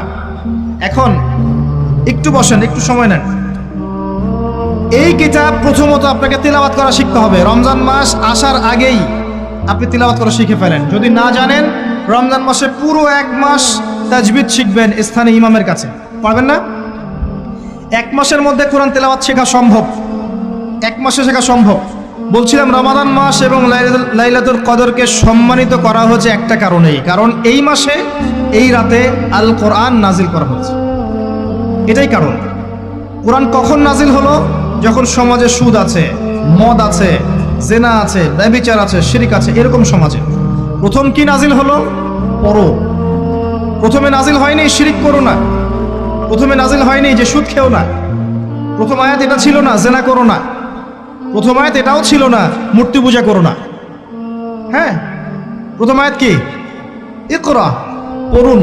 এখন একটু বসেন, একটু সময় নেন। এই কিতাব প্রথমত আপনাকে তিলাওয়াত করা শিখতে হবে। রমজান মাস আসার আগেই আপনি তিলাওয়াত করা শিখে ফেলেন। যদি না জানেন, রমজান মাসে পুরো এক মাস তাজবিদ শিখবেন স্থানীয় ইমামের কাছে। পারবেন না? এক মাসের মধ্যে কোরআন তেলাওয়াত শেখা সম্ভব, এক মাসে শেখা সম্ভব। বলছিলাম রমাদান মাস এবং লাইলাতুল কদরকে সম্মানিত করা হয়েছে একটা কারণেই, কারণ এই মাসে এই রাতে আল কোরআন নাজিল করা হয়েছে, এটাই কারণ। কোরআন কখন নাজিল হলো? যখন সমাজে সুদ আছে, মদ আছে, জেনা আছে, ব্যভিচার আছে, শিরক আছে, এরকম সমাজে প্রথম কি নাজিল হলো? পড়ো। প্রথমে নাজিল হয়নি শিরক করো না, প্রথমে নাজিল হয়নি যে সুদ খেও না, প্রথম আয়াত এটা ছিল না জেনা করো না, প্রথম আয়াত এটাও ছিল না মূর্তি পূজা করো না। হ্যাঁ, প্রথম আয়াত কি? ইকরা, পড়ুন।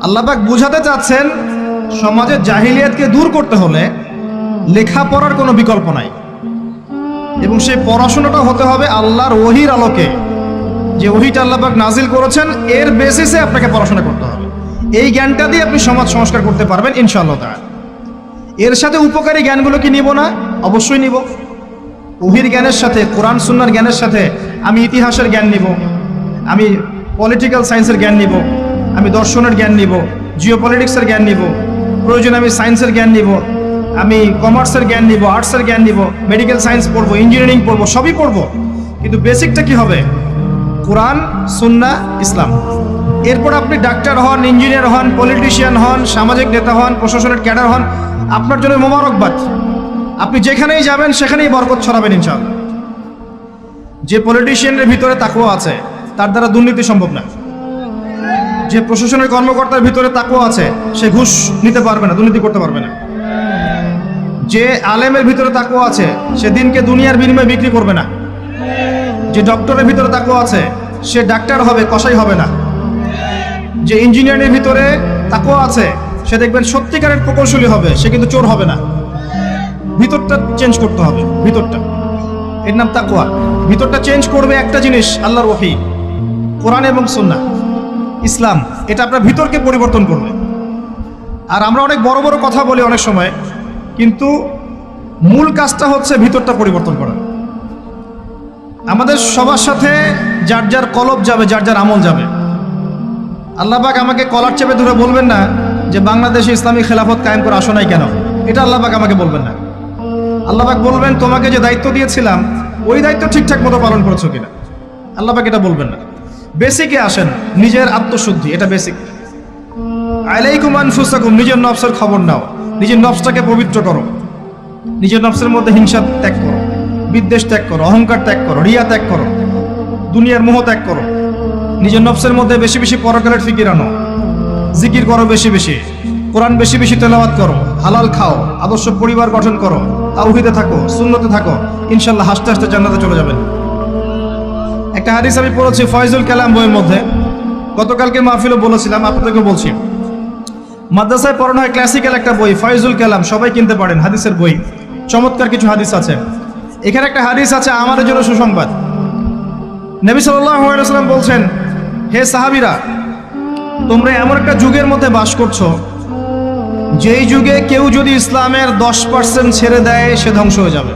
আল্লাহ পাক বুঝাতে চাচ্ছেন সমাজের জাহিলিয়াতকে দূর করতে হলে লেখাপড়ার কোনো বিকল্প নাই, এবং সেই পড়াশোনাটা হতে হবে আল্লাহর ওহির আলোকে। যে ওহিটা আল্লাহ পাক নাজিল করেছেন এর বেসিসে আপনাকে পড়াশোনা করতে হবে। এই জ্ঞানটা দিয়ে আপনি সমাজ সংস্কার করতে পারবেন ইনশাআল্লাহ তাআলা। এর সাথে উপকারী জ্ঞানগুলো কি নিব না? অবশ্যই নিব। ওহির জ্ঞানের সাথে, কোরআন সুন্নাহর জ্ঞানের সাথে আমি ইতিহাসের জ্ঞান নিব, আমি পলিটিক্যাল সায়েন্সের জ্ঞান নিব, আমি দর্শনের জ্ঞান নিব, জিওপলিটিক্সের জ্ঞান নিব, প্রয়োজনে আমি সায়েন্সের জ্ঞান নিব, আমি কমার্সের জ্ঞান নিব, আর্টসের জ্ঞান নিব, মেডিকেল সায়েন্স পড়বো, ইঞ্জিনিয়ারিং পড়বো, সবই পড়বো। কিন্তু বেসিকটা কি হবে? কোরআন, সুন্নাহ, ইসলাম। এরপর আপনি ডাক্তার হন, ইঞ্জিনিয়ার হন, পলিটিশিয়ান হন, সামাজিক নেতা হন, প্রশাসনের ক্যাডার হন, আপনার জন্য মোবারকবাদ। আপনি যেখানেই যাবেন সেখানেই বরকত ছড়াবেন ইনশাআল্লাহ। যে পলিটিশিয়ানের ভিতরে তাকওয়া আছে তার দ্বারা দুর্নীতি সম্ভব না। যে প্রশাসনের কর্মকর্তার ভিতরে তাকওয়া আছে সে ঘুষ নিতে পারবে না, দুর্নীতি করতে পারবে না। যে আলেমের ভিতরে তাকওয়া আছে সে দিনকে দুনিয়ার বিনিময়ে বিক্রি করবে না। যে ডক্টরের ভিতরে তাকওয়া আছে সে ডাক্তার হবে, কসাই হবে না। যে ইঞ্জিনিয়ারের ভিতরে তাকওয়া আছে সে দেখবেন সত্যিকারের প্রকৌশলী হবে, সে কিন্তু চোর হবে না। ভিতরটা চেঞ্জ করতে হবে, ভিতরটা, এর নাম তাকওয়া। ভিতরটা চেঞ্জ করবে একটা জিনিস, আল্লাহর ওহী, কোরআন এবং সুন্নাহ, ইসলাম। এটা আপনার ভিতরকে পরিবর্তন করবে। আর আমরা অনেক বড় বড় কথা বলি অনেক সময়, কিন্তু মূল কাজটা হচ্ছে ভিতরটা পরিবর্তন করা। আমাদের সবার সাথে যার যার কলব যাবে, যার যার আমল যাবে। আল্লাহ পাক আমাকে কলার চেপে ধরে বলবেন না যে বাংলাদেশে ইসলামী খেলাফত কায়েম করে আসো নাই কেন, এটা আল্লাহ পাক আমাকে বলবেন না। আল্লাহ পাক বলবেন তোমাকে যে দায়িত্ব দিয়েছিলাম ওই দায়িত্ব ঠিকঠাক মতো পালন করেছো কিনা। আল্লাহ পাক এটা বলবেন না। বেসিকে আসেন, নিজের আত্মশুদ্ধি, এটা বেসিক। আলাইকুম আনফুসাকুম, নিজের নফসের খবর নাও, নিজের নফসটাকে পবিত্র করো। নিজের নফসের মধ্যে হিংসা ত্যাগ করো, বিদ্বেষ ত্যাগ করো, অহংকার ত্যাগ করো, রিয়া ত্যাগ করো, দুনিয়ার মোহ ত্যাগ করো। নিজের নফসের মধ্যে বেশি বেশি পরকালের ফিকির আনো, জিকির করো বেশি বেশি, কোরআন বেশি বেশি তেলাওয়াত করো, হালাল খাও, আদর্শ পরিবার গঠন করো, তাওহীদে থাকো, সুন্নতে থাকো, ইনশাআল্লাহ হাসতে হাসতে জান্নাতে চলে যাবেন। একটা হাদিস আমি পড়েছি ফয়জুল কালাম বইয়ের মধ্যে, গতকালকে মাহফিলও বলেছিলাম, আপনাদেরকে বলছি। মাদ্রাসায় পড়ানো হয় ক্লাসিক্যাল একটা বই ফয়জুল কালাম, সবাই কিনতে পারেন, হাদিসের বই, চমৎকার কিছু হাদিস আছে। এখানে একটা হাদিস আছে আমাদের জন্য সুসংবাদ। নবী সাল্লাল্লাহু আলাইহি ওয়াসাল্লাম বলছেন, হে সাহাবীরা, তোমরা এমন একটা যুগের মধ্যে বাস করছো যেই যুগে কেউ যদি ইসলামের 10% ছেড়ে দেয় সে ধ্বংস হয়ে যাবে।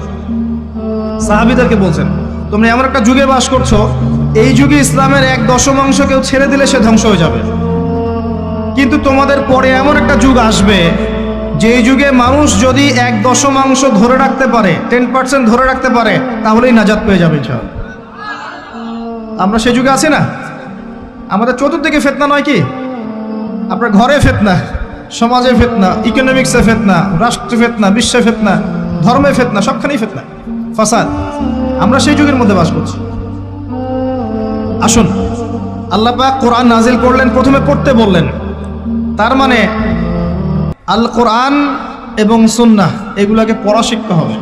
সাহাবীদেরকে বলছেন, তোমরা এমন একটা যুগে বাস করছো, এই যুগে ইসলামের 1/10 কেউ ছেড়ে দিলে সে ধ্বংস হয়ে যাবে। কিন্তু তোমাদের পরে এমন একটা যুগ আসবে যেই যুগে মানুষ যদি 1/10 ধরে রাখতে পারে, 10% ধরে রাখতে পারে, তাহলেই নাজাত পেয়ে যাবে ইনশাআল্লাহ। আমরা সেই যুগে আছি না? আমাদের চতুর্দিকে ফিতনা নয় কি? আপনার ঘরে ফিতনা, সমাজে ফিতনা, ইকোনমিক্সে ফিতনা, রাষ্ট্রে ফিতনা, বিশ্বে ফিতনা, ধর্মে ফিতনা, সবখানেই ফিতনা, ফাসাদ। আমরা সেই যুগের মধ্যে বাস করছি। আসুন, আল্লাহ পাক কোরআন নাজিল করলেন, প্রথমে পড়তে বললেন। তার মানে আল কোরআন এবং সুন্নাহ এগুলোকে পড়া শিখতে হবে।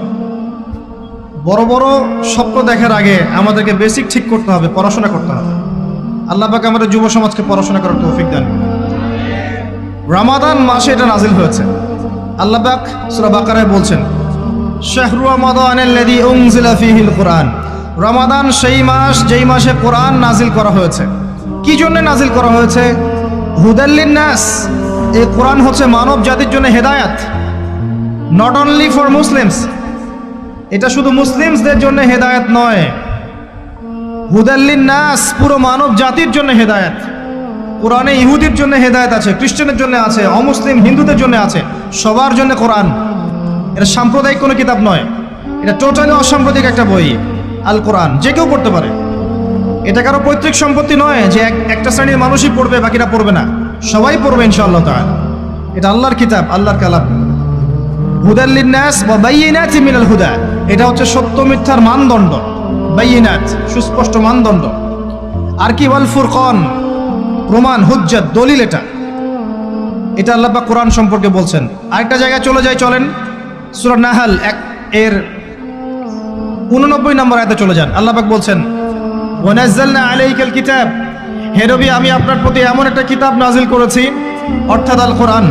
বড় বড় স্বপ্ন দেখার আগে আমাদেরকে বেসিক ঠিক করতে হবে, পড়াশোনা করতে হবে। আল্লাহ পাক আমাদের যুব সমাজকে পড়াশোনা করার তৌফিক দান করুন। রমাদান মাসে এটা নাজিল হয়েছে। আল্লাহ পাক সূরা বাকারায় বলছেন, শাহরু রমাদানাল্লাযী উনজিলা ফীহিল কুরআন। রমাদান সেই মাস যেই মাসে কোরআন নাজিল করা হয়েছে। কি জন্য নাজিল করা হয়েছে? হুদাল লিন্নাস। এই কোরআন হচ্ছে মানব জাতির জন্য হেদায়েত, নট অনলি ফর মুসলিমস। এটা শুধু মুসলিমসদের জন্য হেদায়েত নয়, হুদাল লিন্নাস, পুরো মানব জাতির জন্য হেদায়েত। কোরআনে ইহুদির জন্য হেদায়েত আছে, খ্রিস্টানের জন্য আছে, অমুসলিম হিন্দুদের জন্য আছে, সবার জন্য কোরআন। এটা সাম্প্রদায়িক কোনো কিতাব নয়, এটা টোটালি অসাম্প্রদায়িক একটা বই। আল কোরআন যে কেউ পড়তে পারে। এটা কারো পৈতৃক সম্পত্তি নয় যে একটা শ্রেণীর মানুষই পড়বে, বাকিরা পড়বে না। সবাই পড়বে ইনশাআল্লাহ তাআলা। এটা আল্লাহর কিতাব, আল্লাহর কালাম। হুদাল লিন্নাস ওয়া বাইয়িনাতিন মিনাল হুদা। এটা হচ্ছে সত্য মিথ্যার মানদণ্ড, বাইয়িনাত, সুস্পষ্ট মানদণ্ড। আর কি ওয়াল ফুরকান, প্রমাণ, হুজ্জাত, দলিল। এটা আল্লাহ পাক কোরআন সম্পর্কে বলছেন। আরেকটা জায়গায় চলে যাই, চলেন সূরা নাহল এর 89 নম্বর আয়াতে চলে যান। আল্লাহ পাক বলছেন, ওয়া নাযালনা আলাইকাল কিতাব। হে নবী, আমি আপনার প্রতি এমন একটা কিতাব নাজিল করেছি, অর্থাৎ আল কোরআন।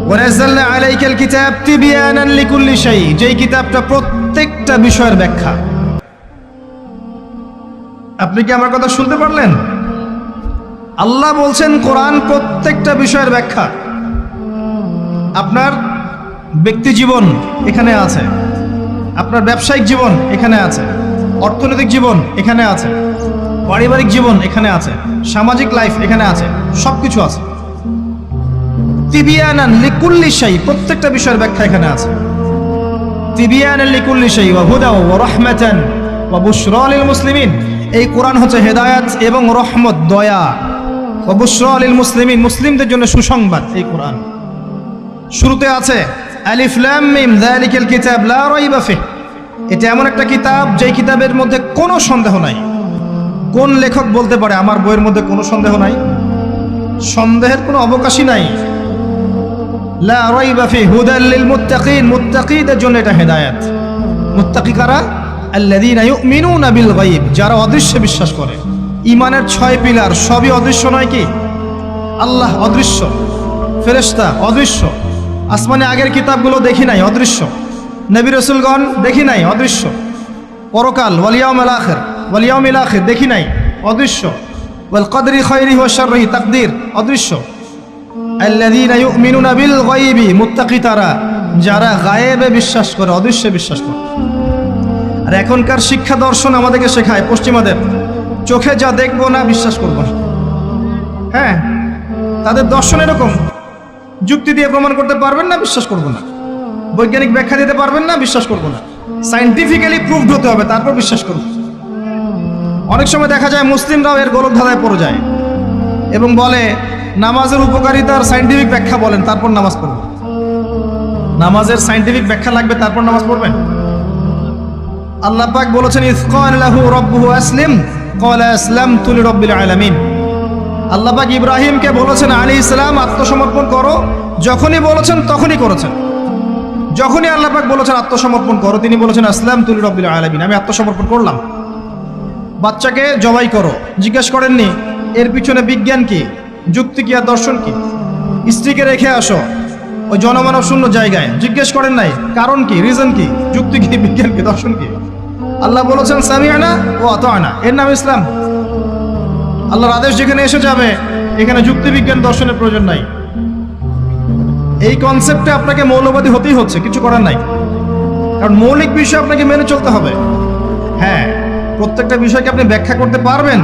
ওয়া নাযালনা আলাইকাল কিতাব তিবয়ানান লিকুল্লি শাই। যেই কিতাবটা প্রত্যেকটা বিষয়ের ব্যাখ্যা। আপনি কি আমার কথা শুনতে পারলেন? আল্লাহ বলছেন কোরআন প্রত্যেকটা বিষয়ের ব্যাখ্যা। আপনার ব্যক্তি জীবন এখানে আছে, আপনার ব্যবসায়িক জীবন এখানে আছে, অর্থনৈতিক জীবন এখানে আছে, পারিবারিক জীবন এখানে আছে, সামাজিক লাইফ এখানে আছে, সবকিছু আছে। তিবিয়ানান লিকুল্লি শাই, প্রত্যেকটা বিষয়ের ব্যাখ্যা এখানে আছে। তিবিয়ানান লিকুল্লি শাই ওয়া হুদা ওয়া রাহমাতান ওয়া বুশরা লিল মুসলিমিন। এই কোরআন হচ্ছে হেদায়েত এবং রহমত, দয়া। ওয়া বুশরা লিল মুসলিমিন, মুসলিমদের জন্য সুসংবাদ। এই কোরআন শুরুতে আছে আলিফ লাম মিম যালিকাল কিতাব লা রাইবা ফিহ। এটা এমন একটা কিতাব যেই কিতাবের মধ্যে কোনো সন্দেহ নাই। কোন লেখক বলতে পারে আমার বইয়ের মধ্যে কোনো সন্দেহ নাই? সন্দেহের কোনো অবকাশই নাই। লা রাইবা ফিহ হুদাল লিল মুত্তাকিন, মুত্তাকিদের জন্য এটা হেদায়েত। মুত্তাকি কারা? আল্লাযীনা ইউমিনুনা বিল গায়ব, যারা অদৃশ্যে বিশ্বাস করে। ঈমানের 6 পিলার সবই অদৃশ্য নয় কি? আল্লাহ অদৃশ্য, ফেরেশতা অদৃশ্য, আসমানে আগের কিতাবগুলো দেখি নাই, অদৃশ্য। নবী রাসূলগণ দেখি নাই, অদৃশ্য। পরকাল, ওয়াল ইয়াউমিল আখির, ওয়াল ইয়াউমিল আখির দেখি নাই, অদৃশ্য। ওয়াল কদরি খায়রিহি ওয়া শাররিহি, তাকদীর অদৃশ্য। আল্লাযীনা ইউমিনুনা বিল গায়বি, মুত্তাকি তারা যারা গায়েবে বিশ্বাস করে, অদৃশ্যে বিশ্বাস করে। আর এখনকার শিক্ষা দর্শন আমাদেরকে শেখায় পশ্চিমাদের, চোখে যা দেখবো না বিশ্বাস করবো না। হ্যাঁ, তাদের দর্শন এরকম। যুক্তি দিয়ে প্রমাণ করতে পারবেন না, বিশ্বাস করবো না। বৈজ্ঞানিক ব্যাখ্যা দিতে পারবেন না, বিশ্বাস করবো না। সায়েন্টিফিক্যালি প্রুভড হতে হবে, তারপর বিশ্বাস করব। অনেক সময় দেখা যায় মুসলিমরাও এর গোলক ধাঁধায় পড়ে যায় এবং বলে নামাজের উপকারিতার সায়েন্টিফিক ব্যাখ্যা বলেন, তারপর নামাজ পড়ব। নামাজের সায়েন্টিফিক ব্যাখ্যা লাগবে, তারপর নামাজ পড়বেন? আল্লাহ পাক বলেছেন ইয ক্বালা লাহু রাব্বুহু আসলিম ক্বালা আসলামতু লিরাব্বিল আলামিন। আল্লাহ পাক ইব্রাহিমকে বলেছেন আলাইহিস সালাম আত্মসমর্পণ করো, যখনই বলেছেন তখনই করেছেন। যখনই আল্লাহ পাক বলেছেন আত্মসমর্পণ করো, তিনি বলেছেন আসলামতু লিরাব্বিল আলামিন, আমি আত্মসমর্পণ করলাম। বাচ্চাকে জবাই করো, জিজ্ঞেস করেননি এর পিছনে বিজ্ঞান কি, যুক্তি কি আর দর্শন কি? স্ত্রীকে রেখে আসো ওই জনমানব শূন্য জায়গায়, জিজ্ঞেস করেন নাই কারণ কি, রিজন কি, যুক্তি কি, বিজ্ঞান কি, দর্শন কি? আল্লাহ বলেছেন সামিআনা ওয়া আতা'না, এর নাম ইসলাম। আল্লাহর আদেশ যেখানে এসে যাবে এখানে যুক্তি বিজ্ঞান দর্শনের প্রয়োজন নাই। এই কনসেপ্টে আপনাকে মৌলবাদী হতেই হচ্ছে, কিছু করার নাই, কারণ মৌলিক বিষয় আপনাকে মেনে চলতে হবে। হ্যাঁ, প্রত্যেকটা বিষয়কে আপনি ব্যাখ্যা করতে পারবেন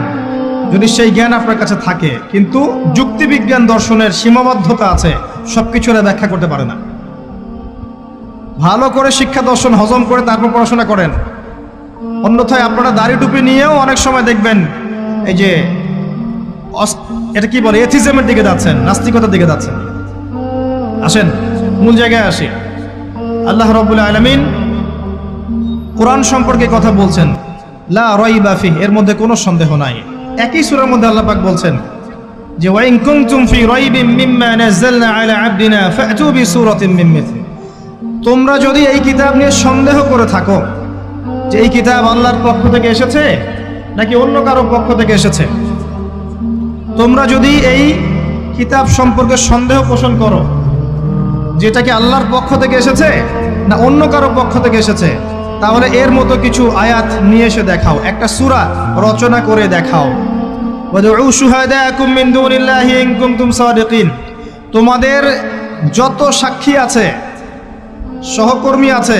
যদি সেই জ্ঞান আপনার কাছে থাকে, কিন্তু যুক্তি বিজ্ঞান দর্শনের সীমাবদ্ধতা আছে, সবকিছু এরা ব্যাখ্যা করতে পারে না। ভালো করে শিক্ষা দর্শন হজম করে তারপর পড়াশোনা করেন, অন্যথায় আপনারা দাড়ি টুপি নিয়েও অনেক সময় দেখবেন এই যে এটা কি বলে এথিজমের দিকে যাচ্ছেন, নাস্তিকতার দিকে যাচ্ছেন। আসেন মূল জায়গায় আসি। আল্লাহ রাব্বুল আলামিন কোরআন সম্পর্কে কথা বলছেন, লা রাইবা ফিহি, এর মধ্যে কোনো সন্দেহ নাই। একই সূরার মধ্যে আল্লাহ পাক বলছেন যে ওয়া ইন কুনতুম ফি রাইবিন মিম্মা নাযালনা আলা আবদিনা ফাতু বিসূরাতিন মিন মিথলি, তোমরা যদি এই কিতাব নিয়ে সন্দেহ করে থাকো যে এই কিতাব আল্লাহর পক্ষ থেকে এসেছে নাকি অন্য কারো পক্ষ থেকে এসেছে, তোমরা যদি এই কিতাব সম্পর্কে সন্দেহ পোষণ করো যেটা কি আল্লাহর পক্ষ থেকে এসেছে না অন্য কারো পক্ষ থেকে এসেছে, তাহলে এর মতো কিছু আয়াত নিয়ে এসে দেখাও, একটা সূরা রচনা করে দেখাও। ওয়াদউ শুহাদাকুম মিন দুনিল্লাহি ইন কুনতুম সাদিকিন, তোমাদের যত সাক্ষী আছে, সহকর্মী আছে,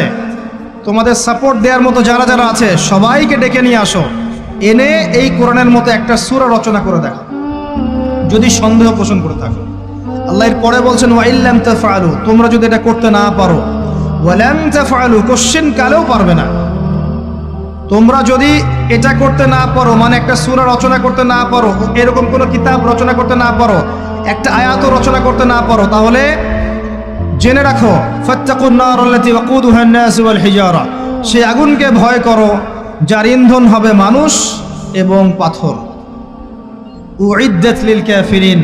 তোমাদের সাপোর্ট দেওয়ার মতো যারা যারা আছে সবাইকে ডেকে নিয়ে আসো, এনে এই কোরআনের মতো একটা সূরা রচনা করে দেখাও যদি সন্দেহ পোষণ করে থাকো। আল্লাহ এর পরে বলছেন ওয়া ইল্লাম তাফআলু, তোমরা যদি এটা করতে না পারো, ওয়ালাম তাফআলু, কোশ্চেন কালেও পারবে না, তোমরা যদি এটা করতে না পারো, মানে একটা সূরা রচনা করতে না পারো, এরকম কোনো কিতাব রচনা করতে না পারো, একটা আয়াতও রচনা করতে না পারো, তাহলে জেনে রাখো ফাত্তাকুন নার আল্লাতী ওয়াকুদুহা আন-নাস ওয়াল হিজারা, সেই আগুনকে ভয় করো যার ইন্ধন হবে মানুষ এবং পাথর। উইদ্দাত লিল কাফিরিন,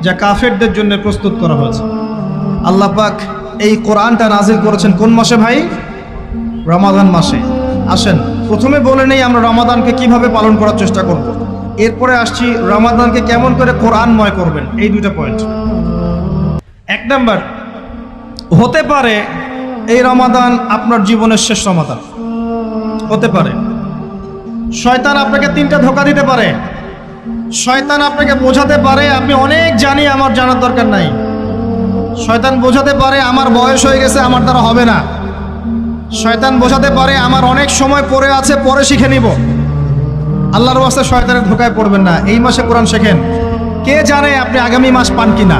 যা কাফেরদের জন্য প্রস্তুত করা হয়েছে। আল্লাহ পাক এই কোরআনটা নাজিল করেছেন কোন মাসে ভাই? রমাদান মাসে। আসেন প্রথমে বলে নেই আমরা রমাদানকে কিভাবে পালন করার চেষ্টা করব, এরপরে আসছি রমাদানকে কেমন করে কোরআনময় করবেন, এই দুটো পয়েন্ট। এক নাম্বার, হতে পারে এই রমাদান আপনার জীবনের শেষ রমাদান, হতে পারে। শয়তান আপনাকে তিনটা ধোঁকা দিতে পারে। শয়তান আপনাকে বোঝাতে পারে আপনি অনেক জানি, আমার জানার দরকার নাই। শয়তান বোঝাতে পারে আমার বয়স হয়ে গেছে, আমার দ্বারা হবে না। শয়তান বোঝাতে পারে আমার অনেক সময় পড়ে আছে, পরে শিখে নিব। আল্লাহর ওয়াস্তে শয়তানের ধোঁকায় পড়বেন না। এই মাসে কোরআন শেখেন, কে জানে আপনি আগামী মাস পান কিনা।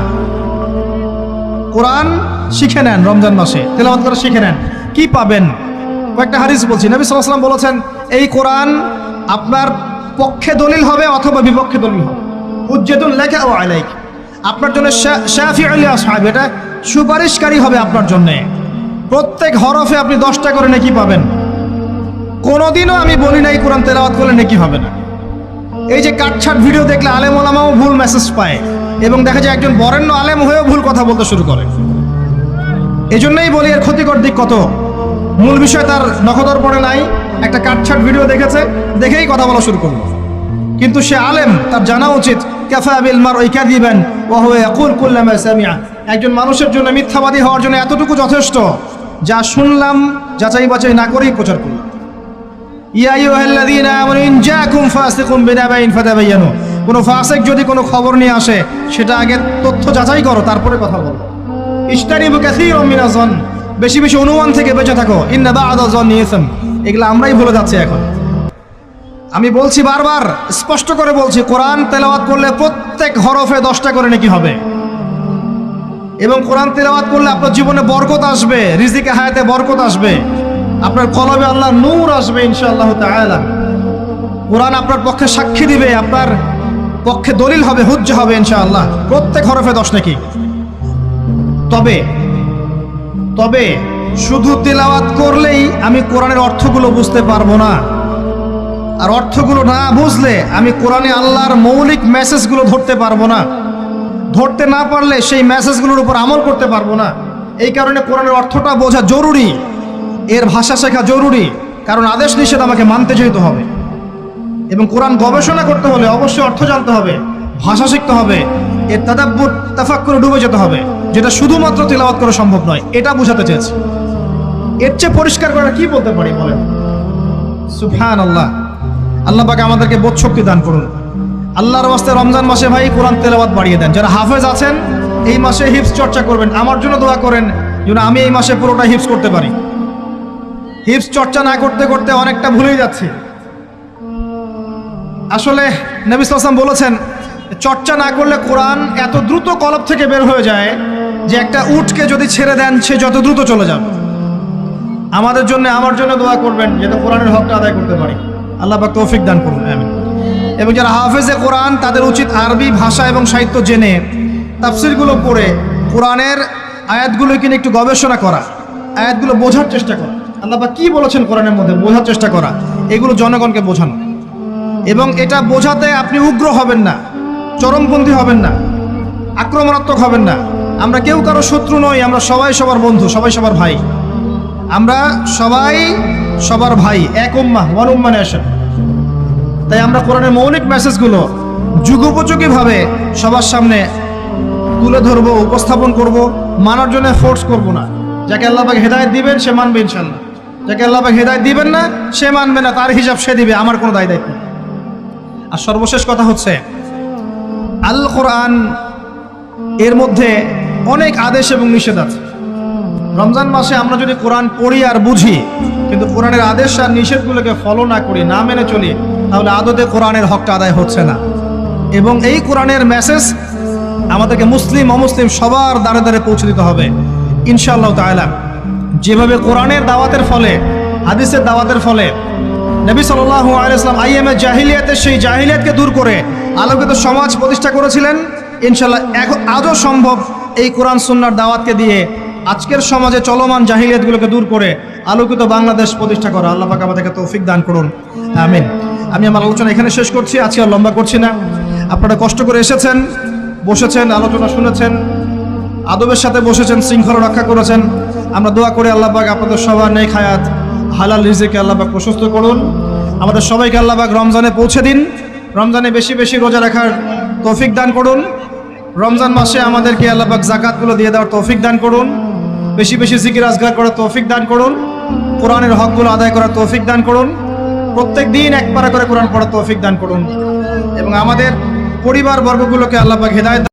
কোরআন শিখে নেন, রমজান মাসে তেলাওয়াত করে শিখে নেন, কি পাবেন? কয়েকটা হাদিস বলছি। নবী সাল্লাল্লাহু আলাইহি ওয়াসাল্লাম বলেছেন এই কোরআন আপনার পক্ষে দলিল হবে অথবা বিপক্ষে দলিল হবে। হুজ্জাতুন লাকা ওয়া আলাইক, আপনার জন্য শাফিউল লি আসহাব, এটা সুপারিশকারী হবে আপনার জন্য। প্রত্যেক হরফে আপনি 10টা করে নেকি পাবেন। কোনোদিনও আমি বলি নাই কোরআন তেলাওয়াত করলে নেকি হবে না। এই যে কাটছাট ভিডিও দেখলে আলেম ওলামাও ভুল মেসেজ পায়, এবং দেখা যায় একজন বরেণ্য আলেম হয়েও ভুল কথা বলতে শুরু করে। এই জন্যই বলি এর ক্ষতিকর দিক কত। মূল বিষয় তার নখদর পড়ে নাই, একটা কাটছাট ভিডিও দেখেছে, দেখেই কথা বলা শুরু করলো। কিন্তু সে আলেম, তার জানা উচিত কাফা বিল মারই কাযিবান ওয়া হুয়া ইয়াকুল কুল্লামা সামিআ, একজন মানুষের জন্য মিথ্যাবাদী হওয়ার জন্য এতটুকু যথেষ্ট, যা শুনলাম যাচাই বাছাই না করেই প্রচার করলাম। ইয়া আইয়ুহাল্লাযীনা আমানু ইন জাআকুম ফাসিকুম বিনাবাইন ফাতাবায়ানু, কোনো ফাসিক যদি কোনো খবর নিয়ে আসে সেটা আগে তথ্য যাচাই করো, তারপরে কথা বলো। ইশতারিবু কাসীরাম মিনাজ যন, বেশি বেশি অনুমান থেকে বেঁচে থাকো। ইন্না বা'দা যন্নি ইসম, এগুলো আমরাই ভুলে যাচ্ছি এখন। আমি বলছি বারবার, স্পষ্ট করে বলছি, কোরআন তেলাওয়াত করলে প্রত্যেক হরফে 10টা করে নেকি হবে, এবং কোরআন তেলাওয়াত করলে আপনার জীবনে বরকত আসবে, রিজিকে হায়াতে বরকত আসবে, আপনার কলবে আল্লাহর নূর আসবে ইনশাআল্লাহ তাআলা। কোরআন আপনার পক্ষে সাক্ষী দিবে, আপনার পক্ষে দলিল হবে, হুজ্জা হবে ইনশাআল্লাহ। প্রত্যেক হরফে 10 নেকি। তবে তবে শুধু তেলাওয়াত করলেই আমি কোরআনের অর্থগুলো বুঝতে পারবো না, আর অর্থগুলো না বুঝলে আমি কোরআনে আল্লাহর মৌলিক মেসেজগুলো ধরতে পারবো না, ধরতে না পারলে সেই মেসেজগুলোর উপর আমল করতে পারবো না। এই কারণে কোরআনের অর্থটা বোঝা জরুরি, এর ভাষা শেখা জরুরি, কারণ আদেশ নিষেধ আমাকে মানতে যেতে হবে। এবং কোরআন গবেষণা করতে হলে অবশ্যই অর্থ জানতে হবে, ভাষা শিখতে হবে, এর তাদাব্বুর তাফাক্কুরে ডুবে যেতে হবে, যেটা শুধুমাত্র তিলাওয়াত করা সম্ভব নয়। এটা বোঝাতে চেয়েছি। এর চেয়ে পরিষ্কার করে কি বলতে পারি বলেন? সুবহানাল্লাহ। আল্লাহ পাক আমাদেরকে বোধ শক্তি দান করুন। আল্লাহর ওয়াস্তে রমজান মাসে ভাই কোরআন তেলাওয়াত বাড়িয়ে দেন। যারা হাফেজ আছেন এই মাসে হিফজ চর্চা করবেন। আমার জন্য দোয়া করেন যেন আমি এই মাসে পুরোটা হিফজ করতে পারি। হিফজ চর্চা না করতে করতে অনেকটা ভুলেই যাচ্ছি। আসলে নবী সাল্লাল্লাহু আলাইহি ওয়াসাল্লাম বলেছেন, চর্চা না করলে কোরআন এত দ্রুত কলব থেকে বের হয়ে যায় যে একটা উটকে যদি ছেড়ে দেন সে যত দ্রুত চলে যাবে। আমাদের জন্য, আমার জন্য দোয়া করবেন যাতে কোরআনের হকটা আদায় করতে পারি। আল্লাহ পাক তৌফিক দান করুন, আমিন। এবং যারা হাফেজে কোরআন তাদের উচিত আরবি ভাষা এবং সাহিত্য জেনে তাফসিরগুলো পড়ে কোরআনের আয়াতগুলো কিনে একটু গবেষণা করা, আয়াতগুলো বোঝার চেষ্টা করা, আল্লাহ পাক কি বলেছেন কোরআনের মধ্যে বোঝার চেষ্টা করা, এগুলো জনগণকে বোঝানো। এবং এটা বোঝাতে আপনি উগ্র হবেন না, চরমপন্থী হবেন না, আক্রমণাত্মক হবেন না। আমরা কেউ কারো শত্রু নই, আমরা সবাই সবার বন্ধু, সবাই সবার ভাই। আমরা সবাই সবার ভাই, এক উম্মাহ, ওয়ান উম্মাহ নেশন। তাই আমরা কোরআনের মৌলিক মেসেজগুলো যুগোপযোগীভাবে সবার সামনে তুলে ধরবো, উপস্থাপন করব, মানার জন্য ফোর্স করব না। যাকে আল্লাহ পাক হেদায়েত দিবেন সে মানবে ইনশাআল্লাহ, যাকে আল্লাহ পাক হেদায়েত দিবেন না সে মানবে না, তার হিসাব সে দিবে, আমার কোনো দায় দায়িত্ব নেই। আর সর্বশেষ কথা হচ্ছে, আল কোরআন এর মধ্যে অনেক আদেশ এবং নিষেধ আছে। রমজান মাসে আমরা যদি কোরআন পড়ি আর বুঝি কিন্তু কোরআনের আদেশ আর নিষেধগুলোকে ফলো না করি, না মেনে চলি, তাহলে আদতে কোরআনের হকটা আদায় হচ্ছে না। এবং এই কোরআনের মেসেজ আমাদেরকে মুসলিম অমুসলিম সবার দ্বারে দ্বারে পৌঁছে দিতে হবে ইনশাআল্লাহ তাআলা। যেভাবে কোরআনের দাওয়াতের ফলে, হাদিসের দাওয়াতের ফলে নবী সাল্লাল্লাহু আলাইহি ওয়াসাল্লাম আইয়ামে জাহিলিয়াতের সেই জাহিলিয়াতকে দূর করে আলোকিত সমাজ প্রতিষ্ঠা করেছিলেন, ইনশাআল্লাহ আজও সম্ভব এই কোরআন সুন্নাহর দাওয়াতকে দিয়ে আজকের সমাজে চলমান জাহিলিয়াতগুলোকে দূর করে আলোকিত বাংলাদেশ প্রতিষ্ঠা করা। আল্লাহ পাক আমাদেরকে তৌফিক দান করুন, আমিন। আমি আমার আলোচনা এখানে শেষ করছি, আজকে আর লম্বা করছি না। আপনারা কষ্ট করে এসেছেন, বসেছেন, আলোচনা শুনেছেন, আদবের সাথে বসেছেন, শৃঙ্খলা রক্ষা করেছেন। আমরা দোয়া করি আল্লাহ পাক আপনাদের সবার নেক হায়াত, হালাল রিজিকে আল্লাহ পাক প্রশস্ত করুন। আমাদের সবাইকে আল্লাহ পাক রমজানে পৌঁছে দিন, রমজানে বেশি বেশি রোজা রাখার তৌফিক দান করুন। রমজান মাসে আমাদেরকে আল্লাহ পাক যাকাতগুলো দিয়ে দেওয়ার তৌফিক দান করুন, বেশি বেশি জিকির আজগার করার তৌফিক দান করুন, কোরআনের হকগুলো আদায় করার তৌফিক দান করুন, প্রত্যেক দিন এক পারা করে কোরআন পড়ার তৌফিক দান করুন। এবং আমাদের পরিবার বর্গগুলোকে আল্লাহ পাক হেদায়েত